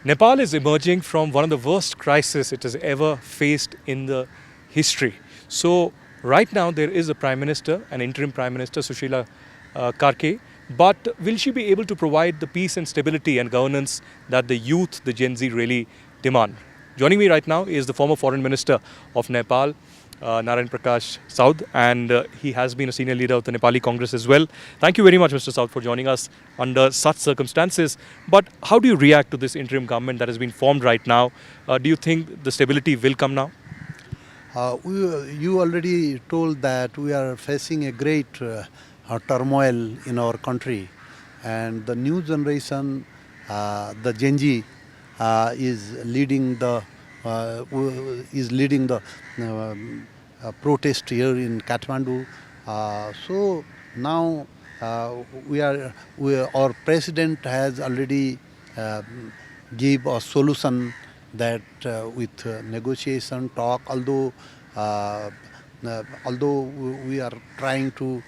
Nepal is emerging from one of the worst crises it has ever faced in the history. So right now there is a Prime Minister, an interim Prime Minister, Sushila Karki. But will she be able to provide the peace and stability and governance that the youth, the Gen Z really demand? Joining me right now is the former Foreign Minister of Nepal, Narayan Prakash Saud, and he has been a senior leader of the Nepali Congress as well. Thank you very much, Mr. Saud, for joining us under such circumstances. But how do you react to this interim government that has been formed right now? Do you think the stability will come now? You already told that we are facing a great turmoil in our country, and the new generation, the Gen Z, is leading the protest here in Kathmandu. So now our president has already give a solution that with negotiation talk, although we are trying to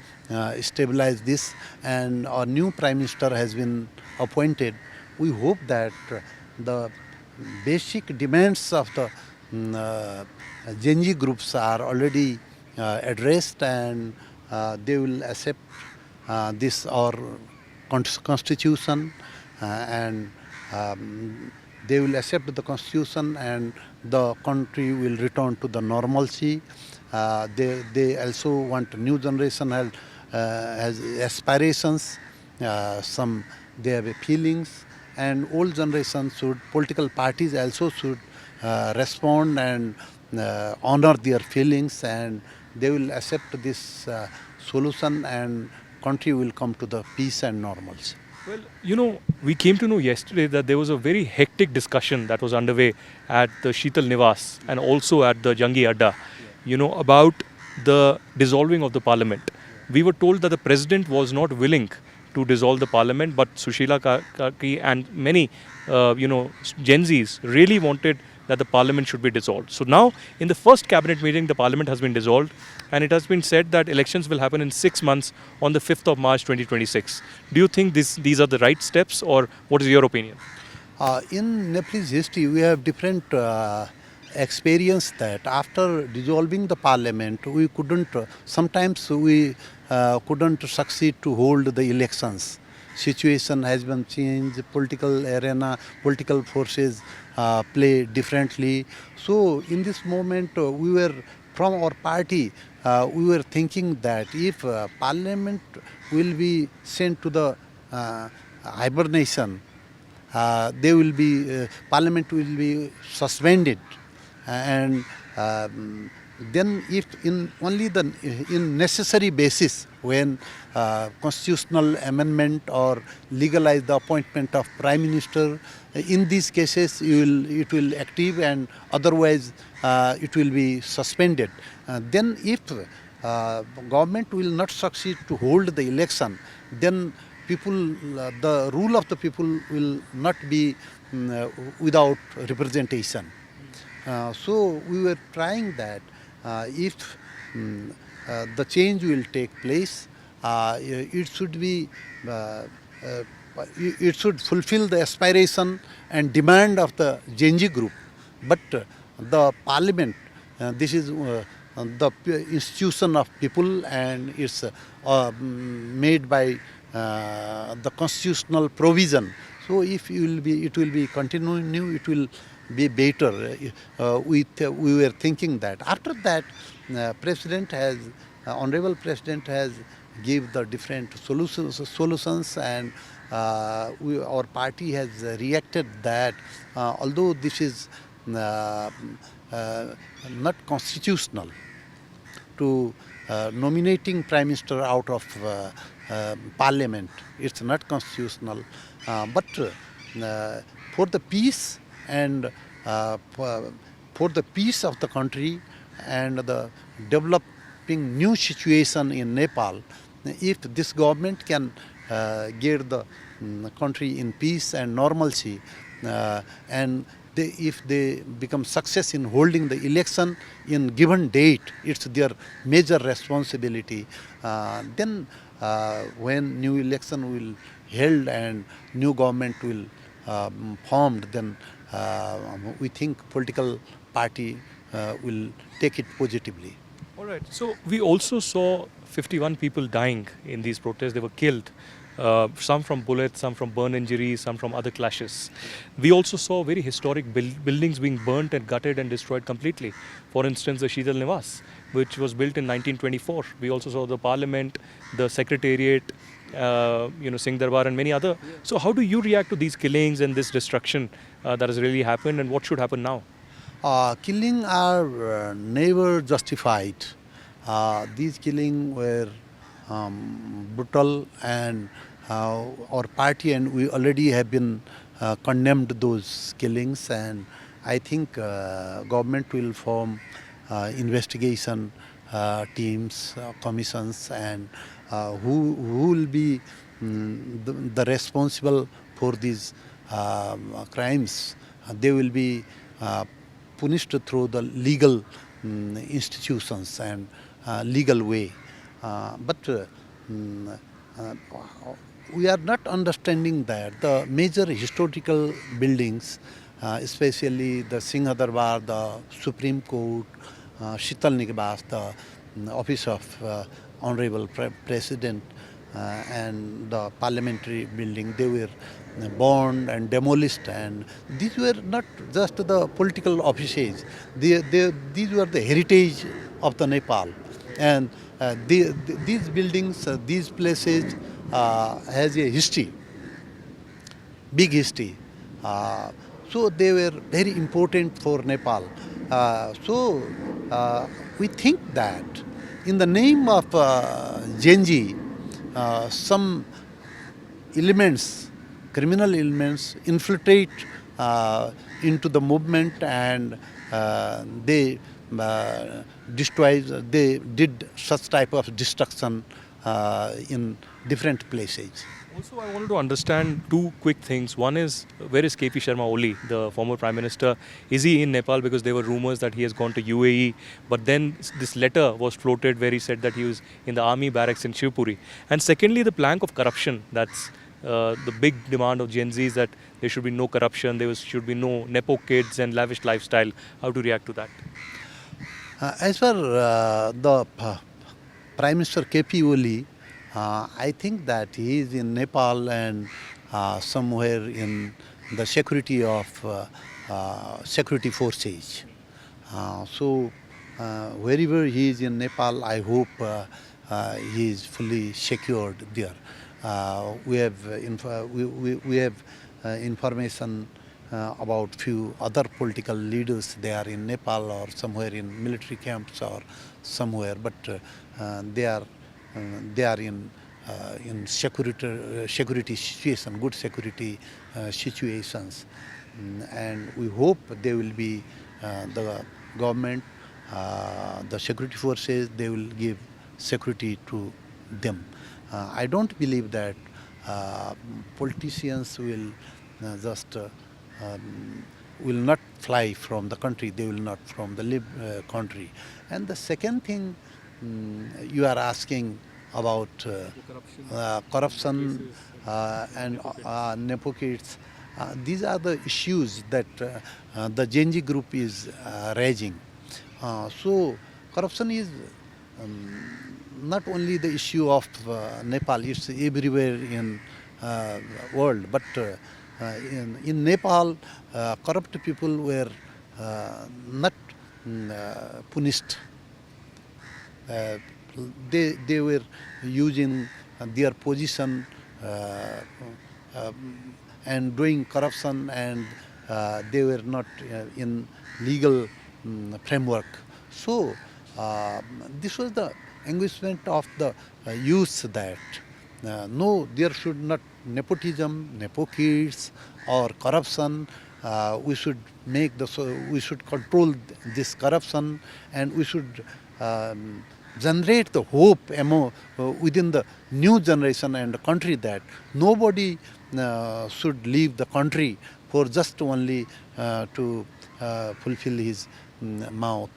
stabilize this, and our new Prime Minister has been appointed, we hope that the basic demands of the Gen Z groups are already addressed, and they will accept this our constitution, and they will accept the constitution, and the country will return to the normalcy. They also want new generation has aspirations, they have feelings, and old generation political parties also should respond and honor their feelings, and they will accept this solution, and country will come to the peace and normalcy. Well, we came to know yesterday that there was a very hectic discussion that was underway at the Sheetal Nivas and also at the Jangi Adda, about the dissolving of the parliament. We were told that the president was not willing to dissolve the parliament, but Sushila Karki and many, Gen Zs really wanted that the parliament should be dissolved. So now, in the first cabinet meeting, the parliament has been dissolved, and it has been said that elections will happen in 6 months on the 5th of March 2026. Do you think these are the right steps, or what is your opinion? In Nepalese history, we have different experience that after dissolving the parliament, we couldn't, sometimes we couldn't succeed to hold the elections. Situation has been changed, political arena, political forces play differently. So in this moment, we were, from our party, we were thinking that if parliament will be sent to the hibernation, they will be parliament will be suspended, and then if in only the in necessary basis, when constitutional amendment or legalize the appointment of Prime Minister, in these cases it will active, and otherwise it will be suspended. Then if government will not succeed to hold the election, then people, the rule of the people will not be without representation. So we were trying that if the change will take place, it should be it should fulfill the aspiration and demand of the Gen Z group. But the parliament, this is the institution of people, and it's made by the constitutional provision. So if it will be continuing, it will be better. We were thinking that. After that, honorable president has give the different solutions, and our party has reacted that although this is not constitutional to nominating Prime Minister out of Parliament, it's not constitutional, but for the peace and for the peace of the country and the developing new situation in Nepal, if this government can get the country in peace and normalcy, and if they become success in holding the election in given date, it's their major responsibility. Then when new election will held and new government will formed, then we think political party will take it positively. All right. So we also saw 51 people dying in these protests. They were killed. Some from bullets, some from burn injuries, some from other clashes. We also saw very historic buildings being burnt and gutted and destroyed completely. For instance, the Sheetal Nivas, which was built in 1924. We also saw the parliament, the secretariat, Singh Darbar and many other. So how do you react to these killings and this destruction that has really happened, and what should happen now? Killing are never justified. These killing were brutal, and our party and we already have been condemned those killings, and I think government will form investigation teams, commissions, and who will be the responsible for these crimes. They will be punished through the legal institutions and legal way. But we are not understanding that the major historical buildings, especially the Singh Darbar, the Supreme Court, Sheetal Nivas, the office of Honorable President, and the parliamentary building, they were burned and demolished, and these were not just the political offices. These were the heritage of the Nepal, and these buildings, these places has a history, big history. So they were very important for Nepal. We think that in the name of Genji, some elements, criminal elements, infiltrate into the movement, and they they did such type of destruction in different places. Also, I wanted to understand two quick things. One is, where is KP Sharma Oli, the former Prime Minister? Is he in Nepal? Because there were rumors that he has gone to UAE. But then this letter was floated where he said that he was in the army barracks in Shivpuri. And secondly, the plank of corruption. That's the big demand of Gen Z, is that there should be no corruption, should be no Nepo kids and lavish lifestyle. How to react to that? As for the Prime Minister KP Oli, I think that he is in Nepal and somewhere in the security of security forces. Wherever he is in Nepal, I hope he is fully secured there. We have information about few other political leaders. They are in Nepal or somewhere in military camps or somewhere, but they are in security situation, good security situations, and we hope they will be the government, the security forces. They will give security to them. I don't believe that politicians will just will not fly from the country. They will not from the country. And the second thing, you are asking about corruption and Nepo kids. These are the issues that the Genji group is raising. So corruption is not only the issue of Nepal, it's everywhere in world. But in Nepal, corrupt people were not punished. They were using their position and doing corruption, and they were not in legal framework. So this was the anguishment of the youth, that no, there should not nepotism, nepo kids or corruption. We should we should control this corruption, and we should generate the hope within the new generation and the country, that nobody should leave the country for just only to fulfill his mouth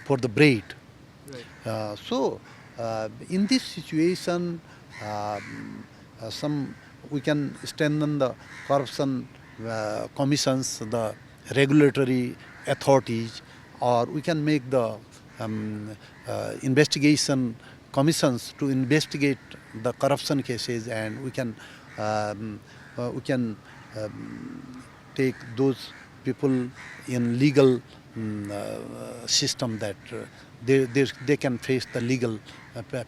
for the bread. Right. In this situation, some we can strengthen the corruption commissions, the regulatory authorities, or we can make the investigation commissions to investigate the corruption cases, and we can take those people in legal system that they can face the legal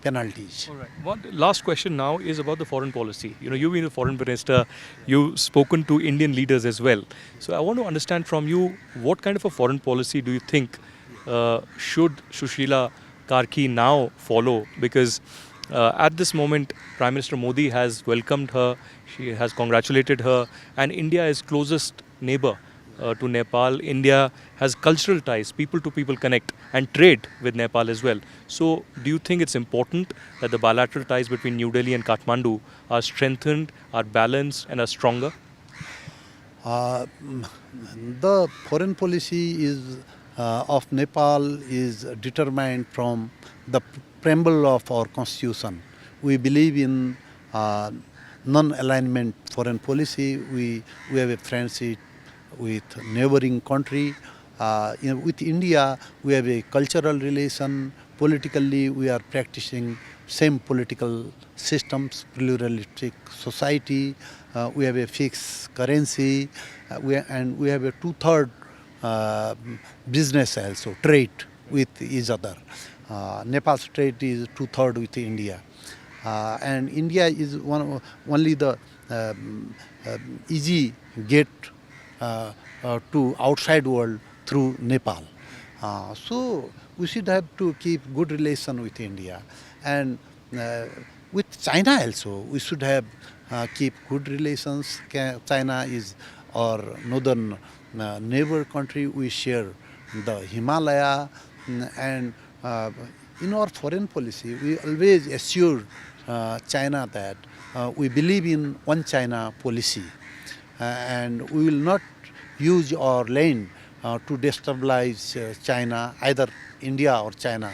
penalties. All right. One last question now is about the foreign policy. You know, you've been a foreign minister, you've spoken to Indian leaders as well. So I want to understand from you, what kind of a foreign policy do you think should Sushila Karki now follow? Because at this moment, Prime Minister Modi has welcomed her, she has congratulated her, and India is closest neighbor to Nepal. India has cultural ties, people to people connect, and trade with Nepal as well. So do you think it's important that the bilateral ties between New Delhi and Kathmandu are strengthened, are balanced, and are stronger? The foreign policy is of Nepal is determined from the preamble of our constitution. We believe in non-alignment foreign policy. We have a friendship with neighboring country. With India, we have a cultural relation. Politically, we are practicing same political systems, pluralistic society. We have a fixed currency, and we have a two-third business also, trade with each other. Nepal's trade is two-third with India. And India is only the easy gate to outside world through Nepal. So we should have to keep good relation with India, and with China also we should have keep good relations. China is our northern neighbor country. We share the Himalaya, and in our foreign policy we always assure China that we believe in one China policy, and we will not use our land to destabilize China, either India or China,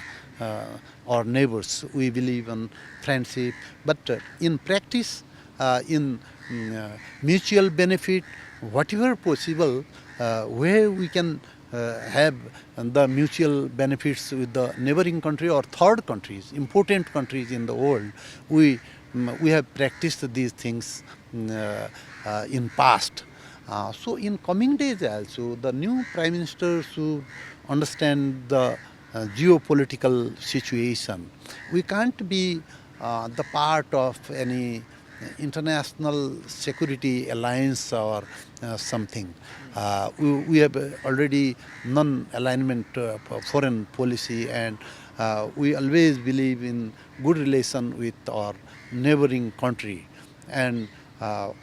or neighbors. We believe in friendship, but in practice, in mutual benefit, whatever possible, where we can have the mutual benefits with the neighboring country or third countries, important countries in the world, we have practiced these things in past. So in coming days also, the new Prime Minister should understand the geopolitical situation. We can't be the part of any international security alliance or something. We have already non-alignment foreign policy, and we always believe in good relation with our neighboring country. And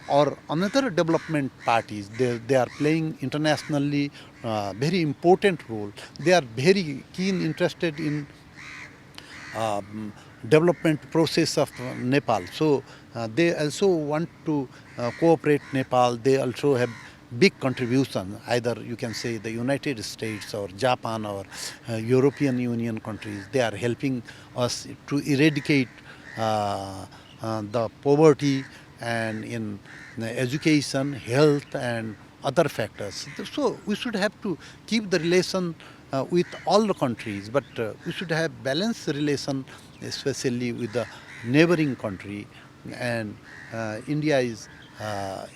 or another development parties, they are playing internationally very important role. They are very keen interested in development process of Nepal. So they also want to cooperate Nepal. They also have big contribution, either you can say the United States or Japan or European Union countries. They are helping us to eradicate the poverty and in education, health and other factors. So we should have to keep the relation with all the countries, but we should have balanced relation, especially with the neighboring country. And India is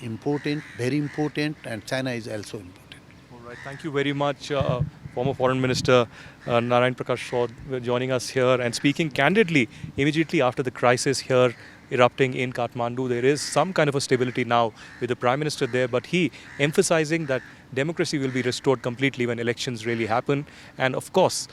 important, very important, and China is also important. All right, thank you very much, former Foreign Minister Narayan Prakash Saud, joining us here and speaking candidly immediately after the crisis here erupting in Kathmandu. There is some kind of a stability now with the Prime Minister there, but he emphasizing that democracy will be restored completely when elections really happen. And of course,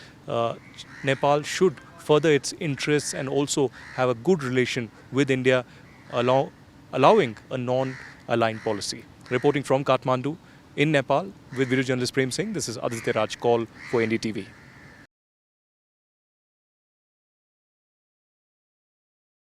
Nepal should further its interests and also have a good relation with India, allowing a non-aligned policy. Reporting from Kathmandu in Nepal with video journalist Prem Singh, this is Aditya Kaul for NDTV.